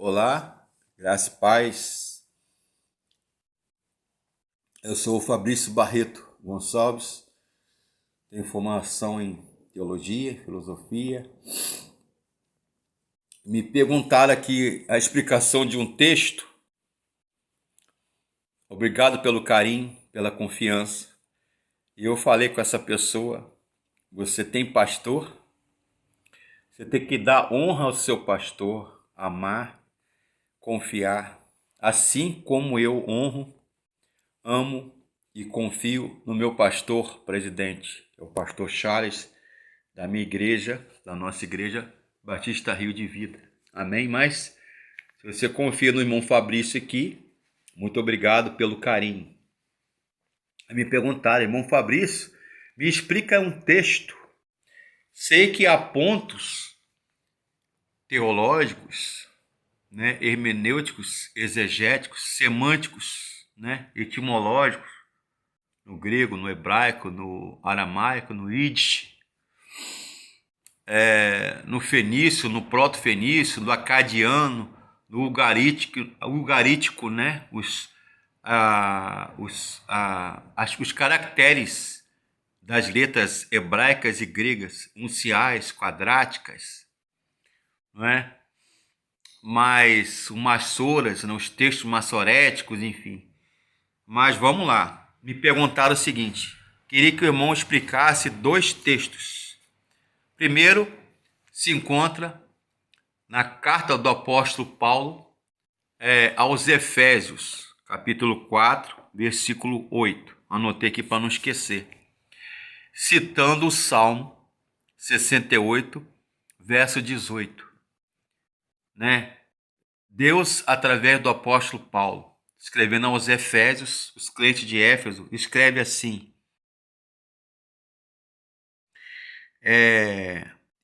Olá, graça e paz. Eu sou o Fabrício Barreto Gonçalves, tenho formação em teologia, filosofia. Me perguntaram aqui a explicação de um texto. Obrigado pelo carinho, pela confiança. E eu falei com essa pessoa: você tem pastor? Você tem que dar honra ao seu pastor, amar, confiar, assim como eu honro, amo e confio no meu pastor presidente, é o pastor Charles, da minha igreja, da nossa igreja Batista Rio de Vida. Amém? Mas se você confia no irmão Fabrício aqui, muito obrigado pelo carinho. Me perguntaram: irmão Fabrício, me explica um texto. Sei que há pontos teológicos, hermenêuticos, exegéticos, semânticos, etimológicos, no grego, no hebraico, no aramaico, no Yiddish, no fenício, no proto-fenício, no acadiano, no ugarítico, os caracteres das letras hebraicas e gregas, unciais, quadráticas, não é? Mais umas soras, os textos massoréticos, enfim. Mas vamos lá. Me perguntaram o seguinte: queria que o irmão explicasse dois textos. Primeiro, se encontra na carta do apóstolo Paulo aos Efésios, capítulo 4, versículo 8. Anotei aqui para não esquecer. Citando o Salmo 68, verso 18. Deus, através do apóstolo Paulo, escrevendo aos Efésios, os crentes de Éfeso, escreve assim: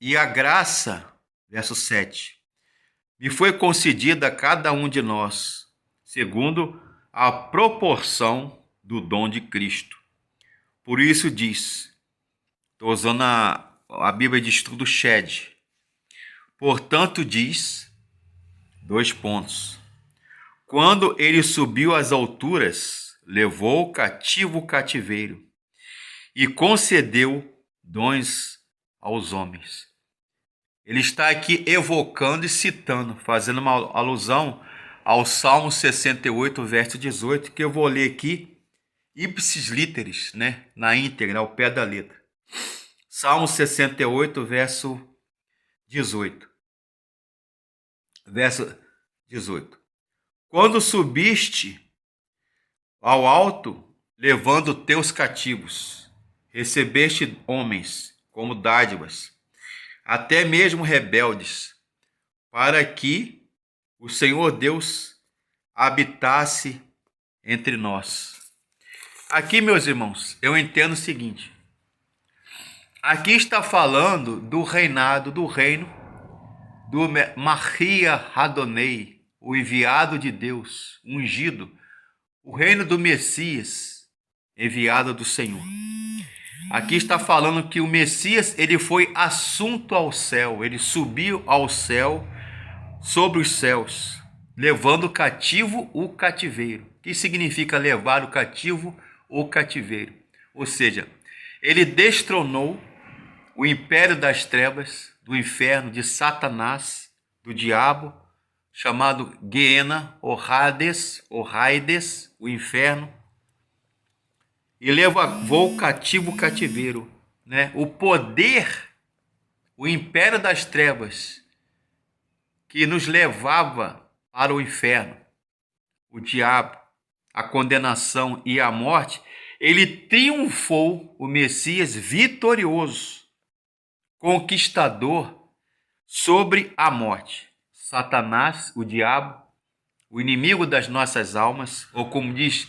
e a graça, verso 7, me foi concedida a cada um de nós, segundo a proporção do dom de Cristo. Por isso diz, estou usando a Bíblia de Estudo Shed, portanto diz, dois pontos, quando ele subiu às alturas, levou cativo o cativeiro e concedeu dons aos homens. Ele está aqui evocando e citando, fazendo uma alusão ao Salmo 68, verso 18, que eu vou ler aqui, ipsis literis, na íntegra, ao pé da letra. Salmo 68, verso 18. Verso 18. Quando subiste ao alto, levando teus cativos, recebeste homens como dádivas, até mesmo rebeldes, para que o Senhor Deus habitasse entre nós. Aqui, meus irmãos, eu entendo o seguinte: aqui está falando do reinado, do reino do Machia Adonai, o enviado de Deus, ungido, o reino do Messias, enviado do Senhor. Aqui está falando que o Messias, ele foi assunto ao céu, ele subiu ao céu, sobre os céus, levando cativo o cativeiro. O que significa levar o cativo o cativeiro? Ou seja, ele destronou o império das trevas, do inferno, de Satanás, do diabo, chamado Geena, ou Hades, o inferno, e levou cativo o cativeiro, o poder, o império das trevas, que nos levava para o inferno, o diabo, a condenação e a morte. Ele triunfou, o Messias vitorioso, conquistador sobre a morte. Satanás, o diabo, o inimigo das nossas almas, ou como diz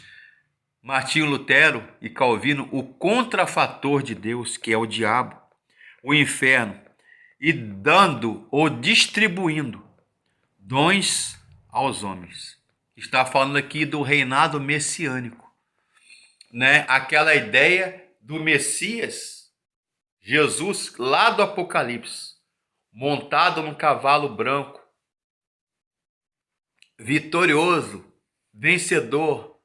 Martinho Lutero e Calvino, o contrafator de Deus, que é o diabo, o inferno, e dando ou distribuindo dons aos homens. Está falando aqui do reinado messiânico, Aquela ideia do Messias, Jesus, lá do Apocalipse, montado num cavalo branco, vitorioso, vencedor,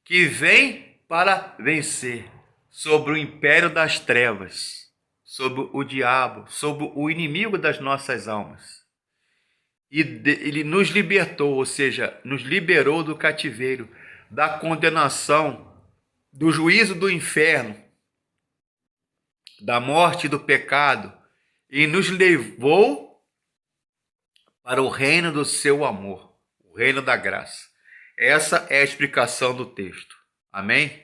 que vem para vencer sobre o império das trevas, sobre o diabo, sobre o inimigo das nossas almas. Ele nos libertou, ou seja, nos liberou do cativeiro, da condenação, do juízo do inferno, da morte e do pecado, e nos levou para o reino do seu amor, o reino da graça. Essa é a explicação do texto. Amém?